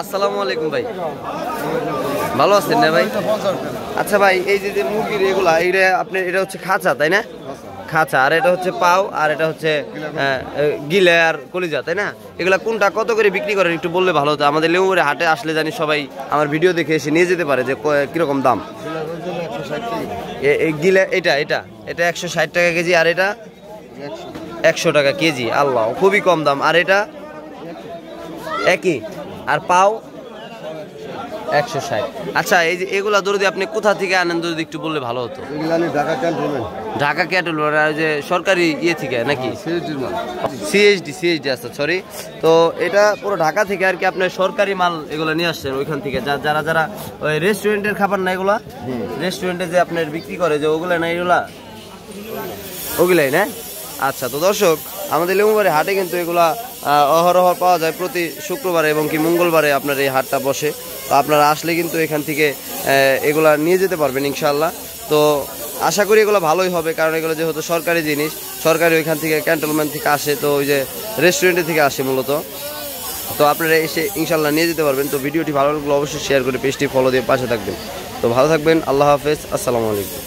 আসসালামু আলাইকুম ভাই, ভালো আছেন না ভাই? আচ্ছা ভাই, এই যে মুরগির এগুলা, এইটা আপনার এটা হচ্ছে খাঁচা তাই না? খাঁচা, আর এটা হচ্ছে পাও, আর এটা হচ্ছে গিলে আর কলিজা তাই না? এগুলা কোনটা কত করে বিক্রি করেন একটু বললে ভালো হতো। আমাদের লেবুরে হাটে আসলে জানি সবাই আমার ভিডিও দেখে এসে নিয়ে যেতে পারে যে কিরকম দাম। গিলে এটা এটা এটা 160 টাকা কেজি, আর এটা 100 টাকা কেজি। আল্লাহ, খুবই কম দাম। আর এটা একই, আর পাও 160। আচ্ছা, এই যে এগুলা যদি আপনি কোথা থেকে আনেন যদি একটু বললে ভালো হতো। ঢাকা ক্যাটল, যে সরকারি ইয়ে থেকে নাকি? সিএইচডি আচ্ছা সরি। তো এটা পুরো ঢাকা থেকে আর কি আপনার সরকারি মাল এগুলো নিয়ে আসছেন ওইখান থেকে। যারা যারা ওই রেস্টুরেন্টের খাবার না, এগুলা রেস্টুরেন্টে যে আপনার বিক্রি করে যে ওগুলা না, এগুলা ওগুলাই না? আচ্ছা, তো দর্শক, আমাদের লেবুবাড়ি হাটে কিন্তু এগুলা অহরহ পাওয়া যায় প্রতি শুক্রবারে এবং কি মঙ্গলবারে আপনার এই হাটটা বসে। তো আপনারা আসলে কিন্তু এখান থেকে এগুলা নিয়ে যেতে পারবেন ইনশাআল্লাহ। তো আশা করি এগুলো ভালোই হবে, কারণ এগুলো যেহেতু সরকারি জিনিস, সরকারি ওইখান থেকে ক্যান্টনমেন্ট থেকে আসে, তো ওই যে রেস্টুরেন্টের থেকে আসে মূলত। তো আপনারা এসে ইনশাআল্লাহ নিয়ে যেতে পারবেন। তো ভিডিওটি ভালো লাগলে অবশ্যই শেয়ার করে পেজটি ফলো দিয়ে পাশে থাকবেন। তো ভালো থাকবেন, আল্লাহ হাফেজ, আসসালামু আলাইকুম।